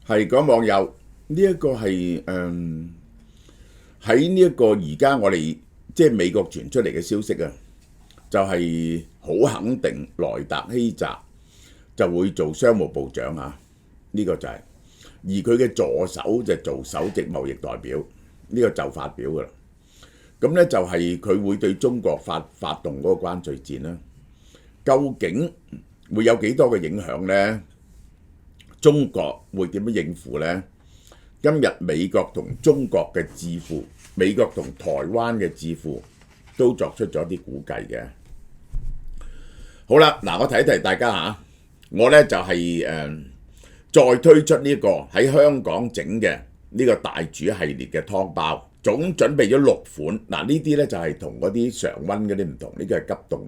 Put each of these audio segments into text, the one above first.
係講網友呢一個係喺呢一個而家我哋即係美國傳出嚟嘅消息啊，就係好肯定萊特希澤就會做商務部長啊，呢個就係，而佢嘅助手就做首席貿易代表，呢個就發表㗎啦。咁咧就係佢會對中國發動嗰個關稅戰啦。究竟會有幾多嘅影響呢？中國會點樣應付呢？今日美國同中國嘅智庫，美國同台灣嘅智庫都作出咗啲估計嘅。好啦，嗱，我提一提大家嚇，我呢就係再推出呢個喺香港整嘅呢個大煮系列嘅湯包，總準備咗6款。嗱，呢啲呢就係同嗰啲常溫嗰啲唔同，呢個係急凍。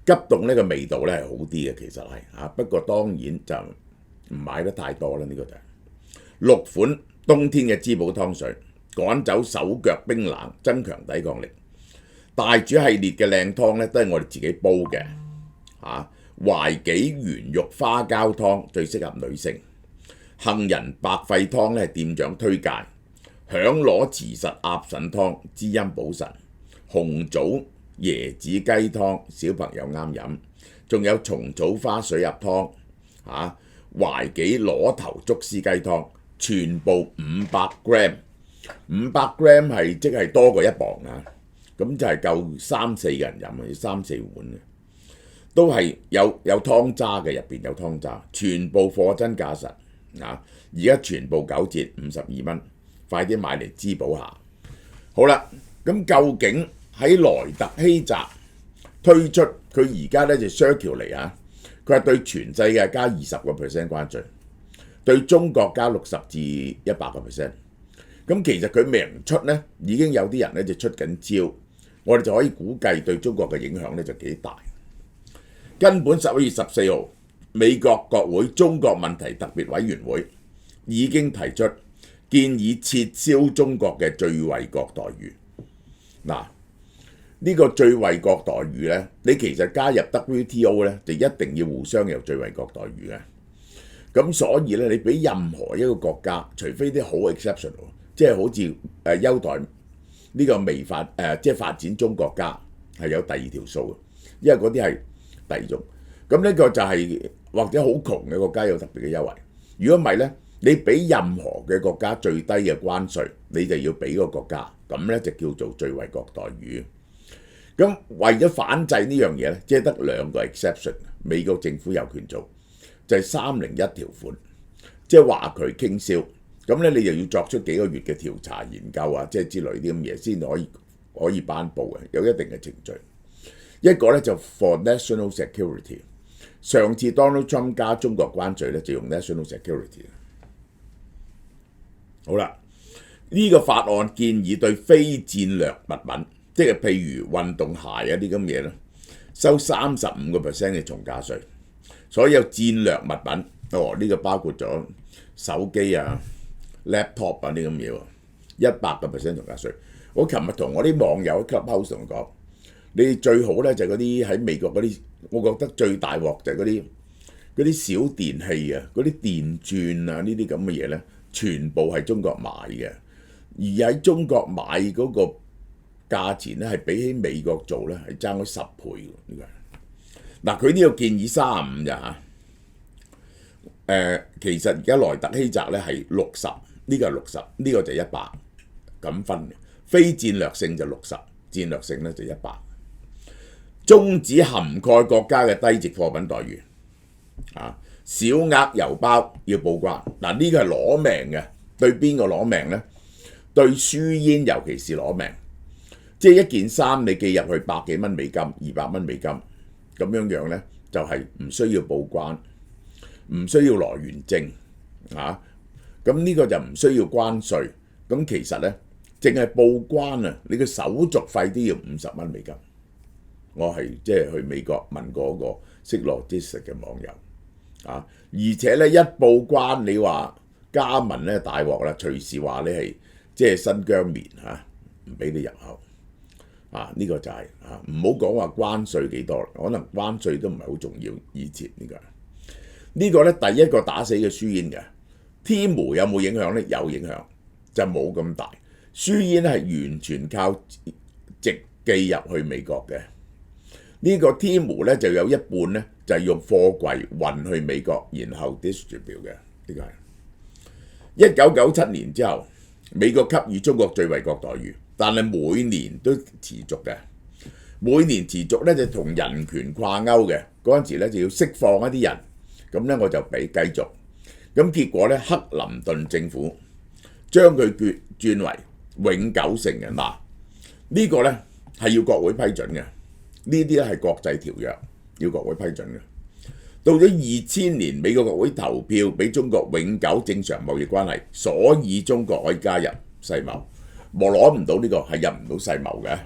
急凍呢個味道呢係好啲嘅，其實係嚇，不過當然就唔買得太多啦。呢個就係6款冬天嘅滋補湯水，趕走手腳冰冷，增強抵抗力。大煮系列嘅靚湯呢都係我哋自己煲嘅嚇。懷杞圓肉花膠湯最適合女性。杏仁白肺湯呢係店長推介。響螺慈實鴨腎湯滋陰補腎。紅棗椰子雞湯小朋友啱飲。仲有蟲草花水鴨湯嚇。懷杞螺頭竹絲雞湯，全部500 gram，500 gram 係即係多過1磅啊！咁就係夠3-4個人飲啊，3-4碗嘅，都係有湯渣嘅，入邊有湯渣，全部貨真價實啊！而家全部9折52蚊，快啲買嚟滋補下。好啦，咁究竟喺萊特希澤推出佢而家咧就 circulate 啊？佢係對全世界加20% 關稅，對中國加60至100%。咁其實佢未能出呢，已經有啲人咧就出緊招，我哋就可以估計對中國嘅影響咧就幾大。根本11月14號，美國國會中國問題特別委員會已經提出建議撤銷中國嘅最惠國待遇。嗱，呢個最惠國待遇呢，你其實加入 WTO 呢，就一定要互相有最惠國待遇嘅。咁所以呢，你俾任何一個國家，除非啲好 exceptional， 即係好似優待呢個即係發展中國家係有第2條數嘅，因為嗰啲係第2種。咁呢個就係或者好窮嘅國家有特別嘅優惠。如果唔係呢，你俾任何嘅國家最低嘅關稅，你就要俾個國家，咁呢就叫做最惠國待遇。咁為咗反制呢樣嘢咧，即係得2個 exception， 美國政府有權做，就係301條款，即係話佢傾銷。咁咧你就要作出幾個月嘅調查研究啊，即係之類啲咁嘢先可以頒布嘅，有一定嘅程序。一個咧就 for national security， 上次 Donald Trump 加中國關稅咧就用 national security。好啦，呢個法案建議對非戰略物品，即係譬如運動鞋啊啲咁嘢咧，收35% 嘅重價稅。所有戰略物品，呢個包括咗手機啊、laptop 啊啲咁嘢喎，100% 重價稅。我琴日同我啲網友喺 Clubhouse 同講，你最好咧就係嗰啲喺美國嗰啲，我覺得最大鑊就係嗰啲小電器啊、嗰啲電鑽啊呢啲咁嘅嘢咧，全部係中國買嘅，而喺中國買嗰個價錢咧係比起美國做咧係爭咗10倍嘅。嗱，佢呢個建議35咋嚇？其實而家萊特希澤咧係60，呢個係60，呢個就100咁分嘅。非戰略性就60，戰略性咧就100。終止涵蓋國家嘅低值貨品待遇啊！小額郵包要報關。嗱，呢個係攞命嘅，對邊個攞命呢？對輸煙尤其是攞命。即係一件衫你寄入去100幾蚊美金、200蚊美金。咁樣呢，就係唔需要報關，唔需要來源證啊！咁呢個就唔需要關稅。咁其實呢，淨係報關啊，你嘅手續費都要50蚊美金。我係即係去美國問過個識 logistics 嘅網友啊，而且呢，一報關你話加盟呢大鑊啦，隨時話你係即係新疆棉嚇，唔俾你入口。呢個就係唔好講話關稅幾多，可能關稅都唔係好重要。以前呢個呢，第一個打死嘅輸煙嘅 TIMU 有冇影響呢？有影響，就冇咁大。輸煙係完全靠直寄入去美國嘅。呢個 TIMU 咧就有一半咧就係用貨櫃運去美國，然後 distribute 嘅。呢個係1997年之後，美國給予中國最惠國待遇，但係每年都持續嘅。每年持續咧就同人權掛鈎嘅。嗰陣時咧就要釋放一啲人，咁咧我就俾繼續。咁結果咧，克林頓政府將佢轉為永久性嘅。嗱，呢個咧係要國會批准嘅。呢啲咧係國際條約，要國會批准嘅。到咗2000年，美國國會投票俾中國永久正常貿易關係，所以中國可以加入世貿。我攞唔到呢個係入唔到世貿嘅。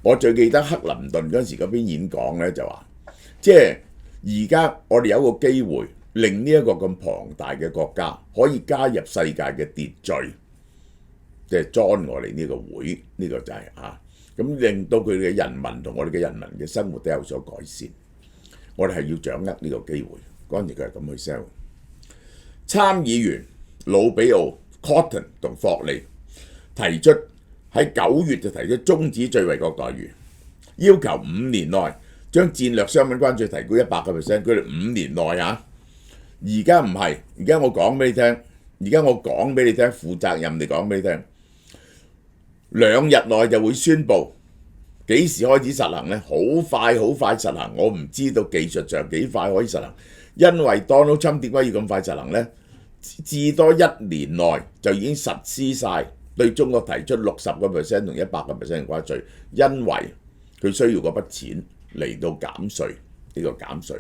我最記得克林頓嗰陣時嗰篇演講咧就話，即係而家我哋有個機會令呢一個咁龐大嘅國家可以加入世界嘅秩序，即係 join 我哋呢個會，呢個就係咁令到佢哋嘅人民同我哋嘅人民嘅生活都有所改善。我哋係要掌握呢個機會。嗰陣時佢係咁去 sell。參議員魯比奧、Cotton 同霍利提出喺9月就提出終止最惠國待遇，要求5年內將戰略商品關稅提高100%。佢哋5年內而家唔係，而家我講俾你聽，負責任地講俾你聽。2日內就會宣佈幾時開始實行呢？好快實行，我唔知道技術上幾快可以實行，因為 Donald Trump 點解要咁快實行呢？至多1年內就已經實施晒對中國提出60% 同100% 嘅關稅，因為佢需要嗰筆錢嚟到減稅，呢個減稅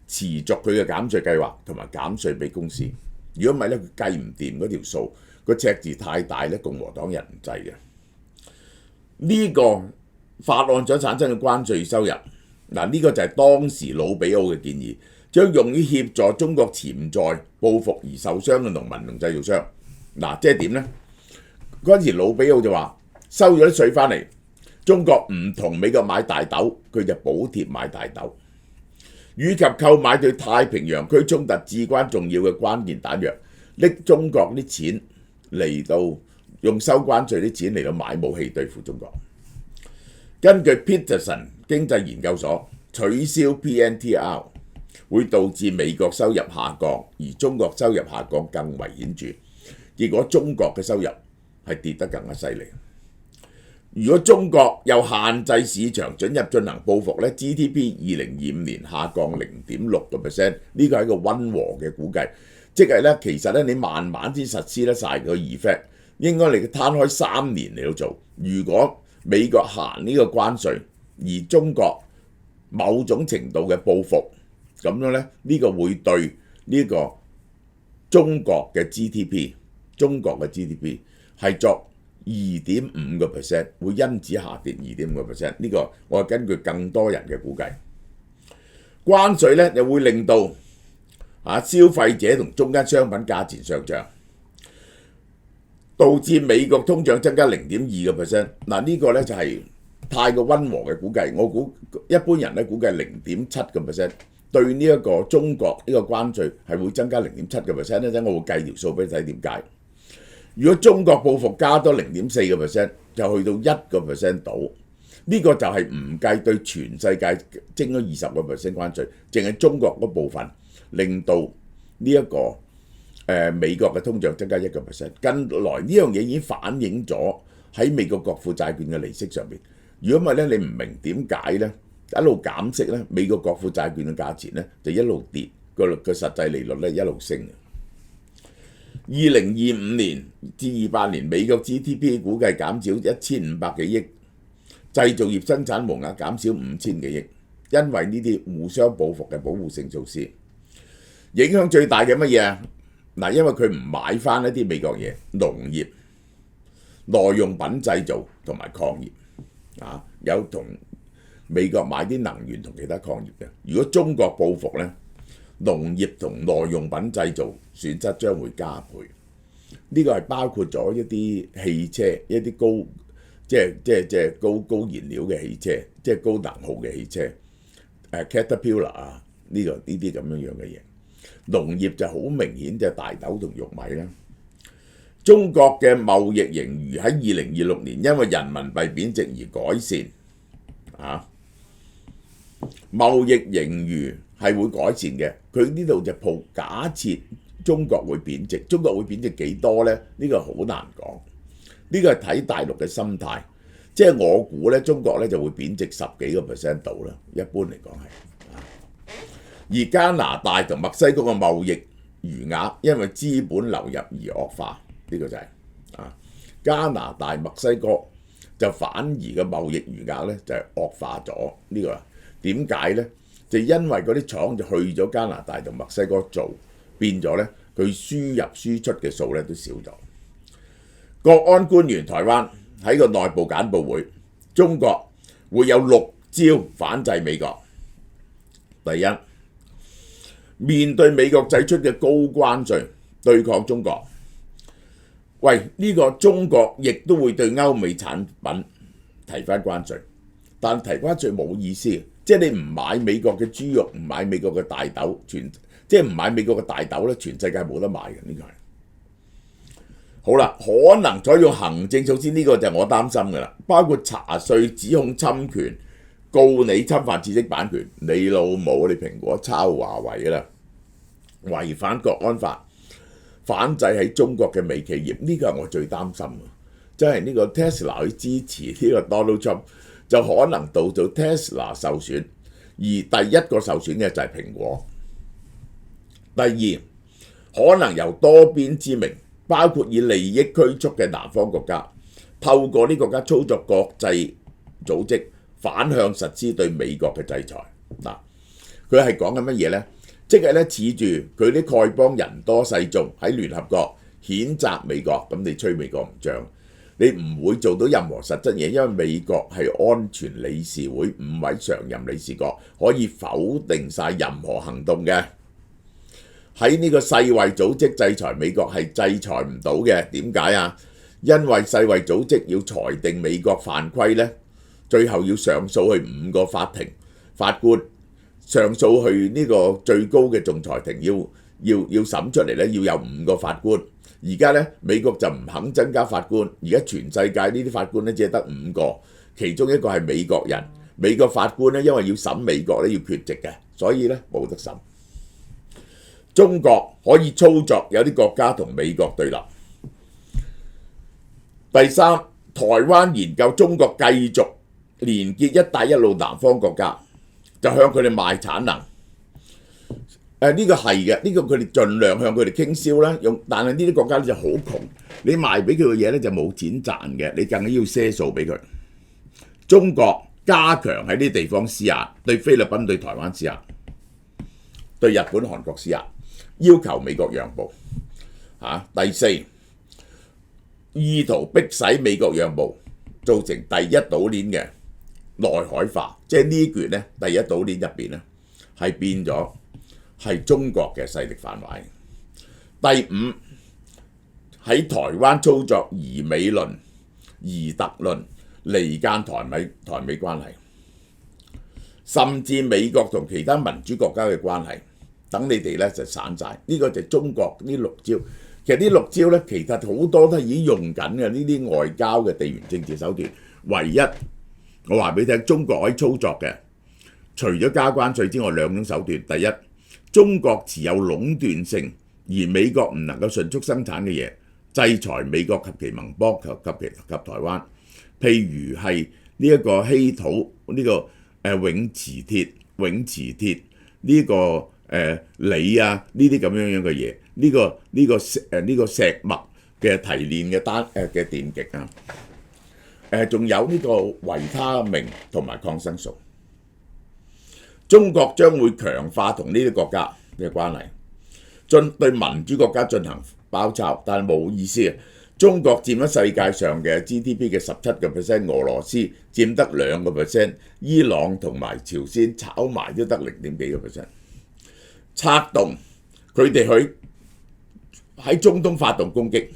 持續佢嘅減稅計劃同埋減稅俾公司。如果唔係咧，佢計唔掂嗰條數，個赤字太大咧，共和黨人唔制嘅。呢個法案所產生嘅關稅收入，呢個就係當時魯比奧嘅建議，將用於協助中國潛在報復而受傷嘅農民同製造商。即係點呢？嗰陣時魯比奧就話收咗啲稅翻嚟，中國唔同美國買大豆，佢就補貼買大豆，以及購買對太平洋區衝突至關重要嘅關鍵彈藥，拎中國啲錢嚟到用收關稅啲錢嚟到買武器對付中國。根據 Peterson 經濟研究所，取消 PNTR 會導致美國收入下降，而中國收入下降更為顯著。結果中國嘅收入係跌得更加犀利。如果中國又限制市場准入進行報復咧 ，GDP 2025年下降0.6%，呢個係一個溫和嘅估計，即係咧其實咧你慢慢先實施得晒個 effect， 應該你攤開3年嚟到做。如果美國行呢個關稅，而中國某種程度嘅報復，咁樣咧呢個會對呢個中國嘅 GDP 係作2.5%，會因此下跌2.5%。呢個我係根據更多人嘅估計。關稅咧又會令到消費者同中間商品價錢上漲，導致美國通脹增加0.2%。呢個咧就係太過溫和嘅估計。我估一般人咧估計0.7%，對呢一個中國呢個關稅係會增加0.7%。一陣我會計條數俾你睇點解。如果中國報復加多0.4%，就去到1% 度，呢個就係唔計對全世界徵咗20% 關稅，淨係中國嗰部分令到呢一個美國嘅通脹增加1%。近來呢樣嘢已經反映咗喺美國國庫債券嘅利息上面。如果唔係咧，你唔明點解咧一路減息咧，美國國庫債券嘅價錢咧就一路跌，個實際利率咧一路升。2025年至28年，美國 GDP 估計減少1500幾億，製造業生產毛額減少5000幾億，因為呢啲互相報復嘅保護性措施。影響最大嘅乜嘢啊？因為佢唔買翻一啲美國嘢，農業、耐用品製造同埋礦業有同美國買啲能源同其他礦業嘅。如果中國報復呢，農業同耐用品製造損失將會加倍。呢個係包括咗一啲汽車，一啲高燃料嘅汽車，即係高能耗嘅汽車，Caterpillar 呢啲咁樣嘅嘢。農業就好明顯就係大豆同玉米啦。中國嘅貿易盈餘喺2026年因為人民幣貶值而改善，貿易盈餘係會改善嘅。佢呢度就鋪假設中國會貶值，中國會貶值幾多呢？呢個好難講。呢個係睇大陸嘅心態，即係我估咧，中國咧就會貶值10幾個% 度啦。一般嚟講係。而加拿大同墨西哥嘅貿易餘額因為資本流入而惡化，呢個就係加拿大、墨西哥就反而嘅貿易餘額咧就係惡化咗。呢個點解咧？就因為嗰啲廠就去咗加拿大同墨西哥做，變咗咧佢輸入輸出嘅數咧都少咗。國安官員台灣喺個內部簡報會，中國會有6招反制美國。第一，面對美國製出嘅高關稅對抗中國。喂，呢個中國亦都會對歐美產品提翻關稅，但提關稅冇意思，即係你唔買美國嘅豬肉，唔買美國嘅大豆，即係唔買美國嘅大豆咧，全世界冇得買嘅。呢個係好啦，可能採用行政措施，呢個就係我擔心嘅啦，包括查稅、指控侵權、告你侵犯知識版權，你老母你蘋果抄華為嘅啦，違反國安法。反制喺中國嘅美企業，呢個係我最擔心嘅，即係呢個 Tesla 去支持呢個 Donald Trump，就可能導致 Tesla 受損，而第一個受損嘅就係蘋果。第二，可能由多邊之名，包括以利益驅促嘅南方國家，透過呢個國家操作國際組織，反向實施對美國嘅制裁。嗱，佢係講緊乜嘢呢？即係咧，恃住佢啲丐幫人多勢眾喺聯合國譴責美國，咁你吹美國唔脹，你唔會做到任何實質嘢，因為美國係安全理事會5位常任理事國，可以否定晒任何行動嘅。喺呢個世衛組織制裁美國係制裁唔到嘅，點解啊？因為世衛組織要裁定美國犯規呢，最後要上訴去5個法庭法官。上訴去呢個最高嘅仲裁庭要審出嚟咧，要有5個法官。而家咧美國就唔肯增加法官，而家全世界呢啲法官咧只係得5個，其中一個係美國人。美國法官咧因為要審美國咧要缺席嘅，所以咧冇得審。中國可以操作有啲國家同美國對立。第三，台灣研究中國繼續連結一帶一路南方國家。就向佢哋賣產能，呢個係嘅，呢個佢哋盡量向佢哋傾銷啦。但係呢啲國家咧就好窮，你賣俾佢嘅嘢咧就冇錢賺嘅，你更加要賒數俾佢。中國加強喺呢啲地方施壓，對菲律賓、對台灣施壓，對日本、韓國施壓，要求美國讓步。第四，意圖迫使美國讓步，造成第一島鏈嘅內海化，即係呢橛咧，第一島鏈入邊咧係變咗係中國嘅勢力範圍。第五，喺台灣操作疑美論、疑特論，離間台美關係，甚至美國同其他民主國家嘅關係，等你哋咧就散晒。呢個就係中國呢6招。其實呢6招咧，其實好多都係已經用緊嘅呢啲外交嘅地緣政治手段，唯一。我話俾你聽，中國可以操作嘅，除咗加關稅之外，2種手段。第一，中國持有壟斷性而美國唔能夠迅速生產嘅嘢，制裁美國及其盟邦及台灣。譬如係呢一個稀土呢個永磁鐵呢個鋰啊呢啲咁樣嘅嘢，呢個石墨嘅提煉嘅電極啊。仲有呢個維他命同埋抗生素，中國將會強化同呢啲國家嘅關係，對民主國家進行包抄，但係冇意思。中國佔咗世界上嘅 GDP 嘅17%，俄羅斯佔得2%，伊朗同埋朝鮮炒埋都得0.幾個%。策動佢哋去喺中東發動攻擊，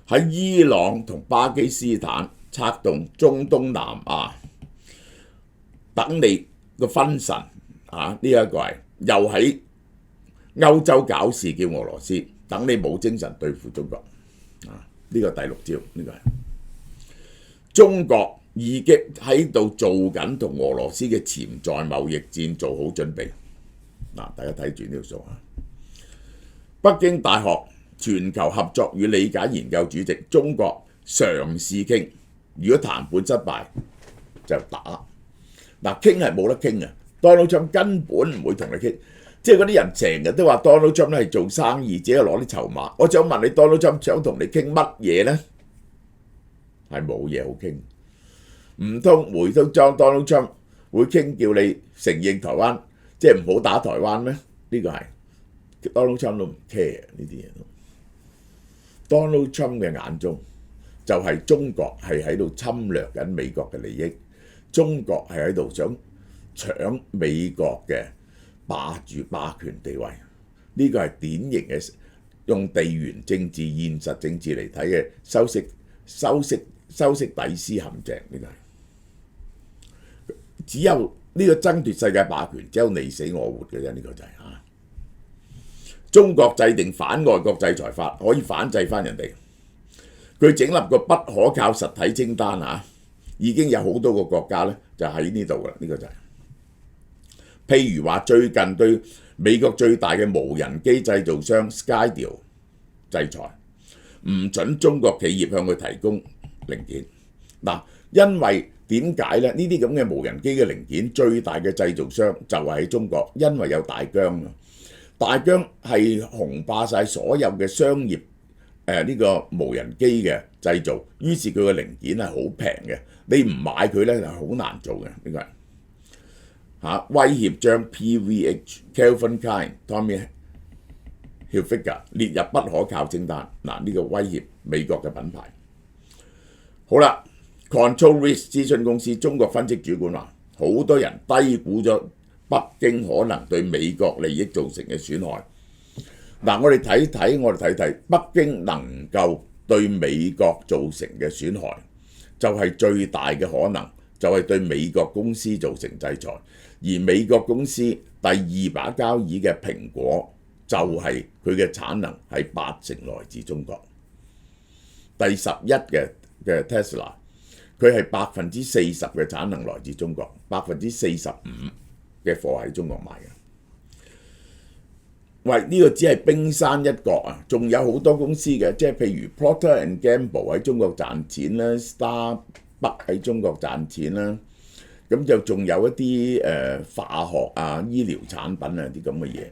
喺伊朗同巴基斯坦策動中東南亞，等你個分神呢一個係又喺歐洲搞事叫俄羅斯，等你冇精神對付中國。呢個第6招，呢個係中國已經喺度做緊同俄羅斯嘅潛在貿易戰做好準備。大家睇住呢條數啊！北京大學全球合作與理解研究主席，中國嘗試傾，如果談判失敗就打。傾係冇得傾嘅 ，Donald Trump 根本唔會同你傾。即係嗰啲人成日都話 Donald Trump 係做生意，只係攞啲籌碼。我想問你 ，Donald Trump 想同你傾乜嘢呢？係冇嘢好傾。唔通回到 Donald Trump 會傾叫你承認台灣，即係唔好打台灣咩？呢個係 Donald Trump 都唔 care 呢啲嘢都。Donald Trump 嘅眼中就係中國係喺度侵略緊美國嘅利益，中國係喺度想搶美國嘅霸權地位。呢個係典型嘅用地緣政治、現實政治嚟睇嘅修昔底斯陷阱。呢個係只有呢個爭奪世界霸權，只有你死我活嘅啫。呢個就係中國制定反外國制裁法，可以反制翻人哋。佢整立個不可靠實體清單已經有好多個國家咧就喺呢度㗎啦。呢個就係譬如話最近對美國最大嘅無人機製造商 Skydio 制裁，唔准中國企業向佢提供零件。因為點解咧？呢啲咁嘅無人機嘅零件最大嘅製造商就係喺中國，因為有大疆。大疆係雄霸晒所有嘅商業呢個無人機嘅製造，於是佢嘅零件係好平嘅，你唔買佢咧係好難做嘅。呢個係威脅將 PVH、Calvin Klein、Tommy Hilfiger 列入不可靠清單。呢個威脅美國嘅品牌。好啦。Control Risk 諮詢公司中國分析主管話，好多人低估咗北京可能對美國利益造成嘅損害。我哋睇睇北京能夠對美國造成嘅損害，就係最大嘅可能，就係對美國公司造成制裁。而美國公司第2把交椅嘅蘋果，就係佢嘅產能係80%來自中國。第11嘅 Tesla。佢係40%嘅產能來自中國，45%嘅貨喺中國賣嘅。呢個只係冰山一角啊！仲有好多公司嘅，即係譬如 Procter and Gamble 喺中國賺錢啦 ，Starbucks 喺中國賺錢啦，咁就仲有一啲化學醫療產品啲咁嘅嘢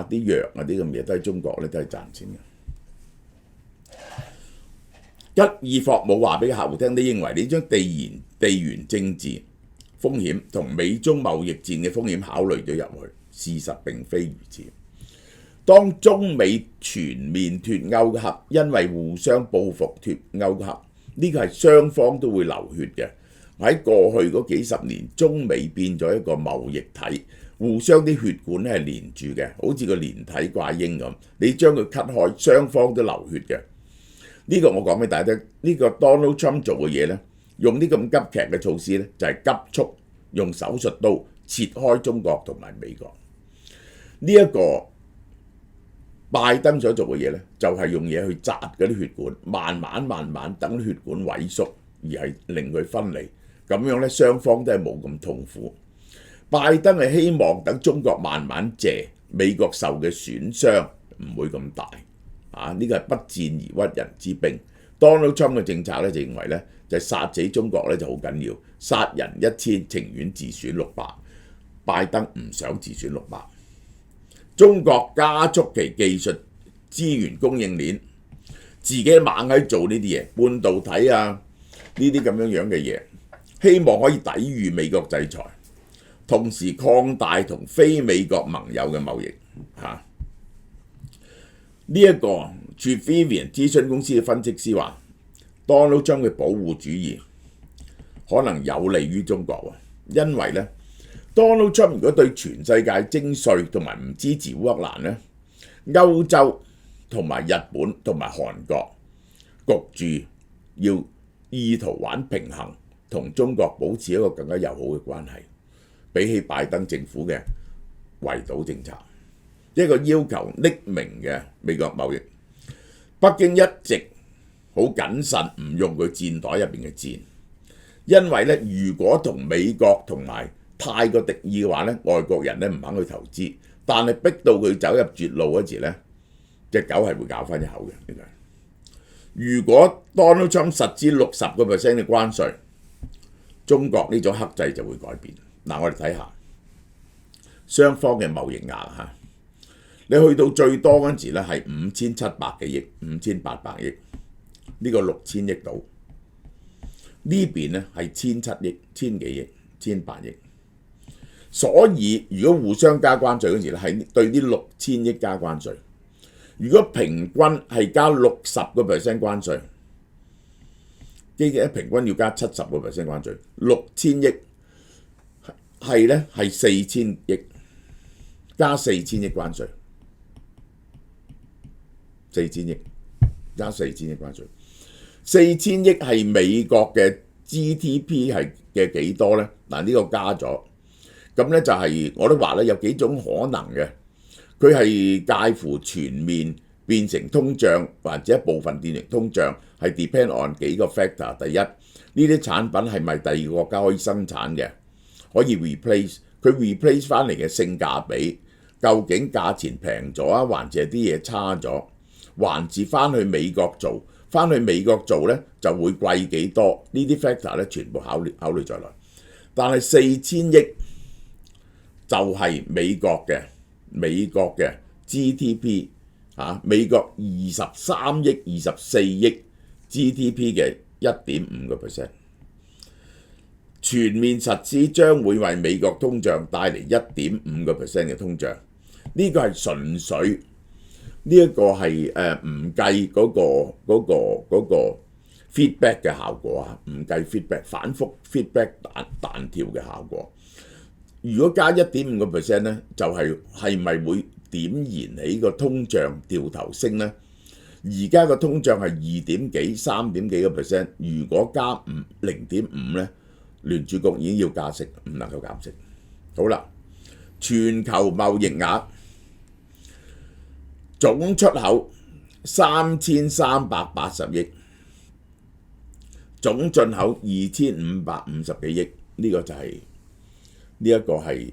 啲藥啲咁嘢都喺中國咧，都係賺錢嘅。吉爾霍姆話俾客戶聽，你認為你將地緣政治風險同美中貿易戰嘅風險考慮咗入去，事實並非如此。當中美全面脱歐後，因為互相報復脱歐後，呢個係雙方都會流血嘅。喺過去嗰幾十年，中美變咗一個貿易體，互相啲血管係連住嘅，好似個連體掛鷹咁。你將佢 cut 開，雙方都流血嘅。呢個我講俾大家聽，呢個 Donald Trump 做嘅嘢呢，用啲咁急劇嘅措施呢，就係急速用手術刀切開中國同埋美國。呢一個拜登所做嘅嘢呢，就係用嘢去紮嗰啲血管，慢慢等啲血管萎縮，而係令佢分離。咁樣呢，雙方都係冇咁痛苦。拜登係希望等中國慢慢謝，美國受嘅損傷唔會咁大。呢個係不戰而屈人之兵。Donald Trump 嘅政策咧就認為咧就係殺死中國咧就好緊要，殺人1000情願自損600。拜登唔想自損600。中國加速其技術資源供應鏈，自己猛喺做呢啲嘢，半導體呢啲咁樣嘅嘢，希望可以抵禦美國制裁，同時擴大同非美國盟友嘅貿易呢一個 Trivian 諮詢公司嘅分析師話 ，Donald Trump 嘅保護主義可能有利於中國喎，因為咧 Donald Trump 如果對全世界徵稅同埋唔支持烏克蘭咧，歐洲同埋日本同埋韓國焗住要意圖玩平衡，同中國保持一個更加友好嘅關係，比起拜登政府嘅圍堵政策。一個要求匿名嘅美國貿易。北京一直好謹慎，唔用佢箭袋入邊嘅箭，因為咧，如果同美國同埋太過敵意嘅話咧，外國人咧唔肯去投資，但係逼到佢走入絕路嗰時咧，隻狗係會咬翻一口嘅。如果 Donald Trump 實施60% 嘅關稅，中國呢種克制就會改變。嗱，我哋睇下雙方嘅貿易額嚇，你去到最多嗰陣時咧係5700幾億、5800億，呢個6000億到，呢邊咧係1700億、1000幾億、1800億。所以如果互相加關稅嗰時咧，係對呢6000億加關稅。如果平均係加60% 關稅，即係平均要加70% 關稅，6000億係咧係4000億，加4000億關稅，4000億加4000億關稅，4000億係美國嘅 GDP 係嘅幾多咧？嗱，呢個加咗，咁咧就係我都話咧有幾種可能嘅。佢係介乎全面變成通脹，或者一部分變成通脹，係 depend on 幾個 factor。第一，呢啲產品係咪第二個國家可以生產嘅，可以 replace？佢 replace 翻嚟嘅性價比，究竟價錢平咗啊，還是係啲嘢差咗，還是翻去美國做？翻去美國做咧就會貴幾多？呢啲 factor 咧全部考慮在內。但係4000億就係美國嘅 GDP 美國23億、24億 GDP 嘅 1.5%， 全面實施將會為美國通脹帶嚟 1.5% 嘅通脹。呢個係純粹呢一個係唔計嗰個 feedback 嘅效果啊，唔計 feedback 反覆 feedback 彈跳嘅效果。如果加 1.5% 咧，就係咪會點燃起個通脹掉頭升咧？而家個通脹係2點幾、3點幾個 percent， 如果加0.5咧，聯儲局已經要加息，唔能夠減息。好啦，全球貿易額總出口3380億，總進口2550幾億，呢個就係。呢一個係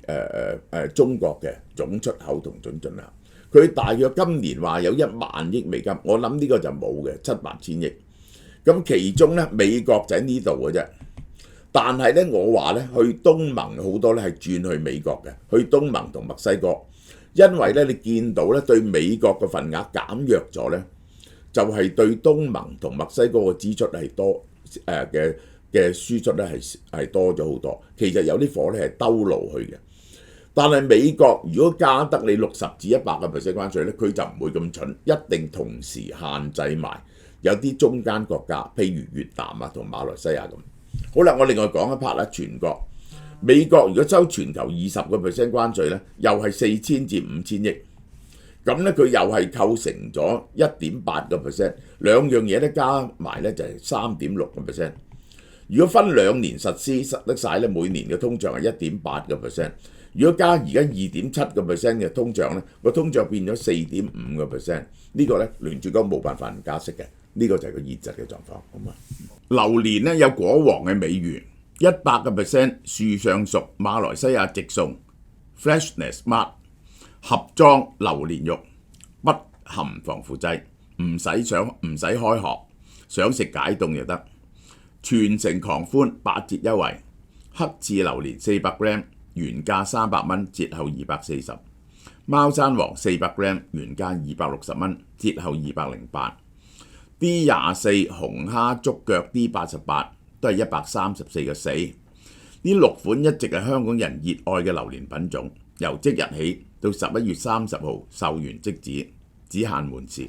中國嘅總出口同總進口，佢大約今年話有1萬億美金，我諗呢個就冇嘅，700-8千億。咁其中咧美國就喺呢度嘅啫，但係咧我話咧去東盟好多咧係轉去美國嘅，去東盟同墨西哥，因為咧你見到咧對美國嘅份額減弱咗咧，就係對東盟同墨西哥嘅支出係多嘅輸出咧係多咗好多，其實有啲貨咧係兜路去嘅。但係美國如果加得你60至100% 關稅咧，佢就唔會咁蠢，一定同時限制埋有啲中間國家，譬如越南啊同馬來西亞咁。好啦，我另外講一 part 啦，全國美國如果收全球20% 關稅咧，又係4000至5000億，咁咧佢又係構成咗 1.8%， 兩樣嘢咧加埋咧就係 3.6%。如果分2年實施得晒咧，每年嘅通脹係 1.8%。如果加而家 2.7% 嘅通脹咧，個通脹變咗 4.5%。呢個咧聯儲局冇辦法唔加息嘅，呢個就係個現實嘅狀況。好嘛？榴蓮咧有果黃嘅美譽，100% 樹上熟馬來西亞直送 Freshness Mart 盒裝榴蓮肉，不含防腐劑，唔使開殼，想食解凍就得。全城狂歡8折優惠，黑刺榴蓮400 gram 原價300蚊，折後240；貓山王400 gram 原價260蚊，折後208。D24 紅蝦竹腳 D88 都係134個4。呢6款一直係香港人熱愛嘅榴蓮品種，由即日起到11月30號售完即止，只限門市。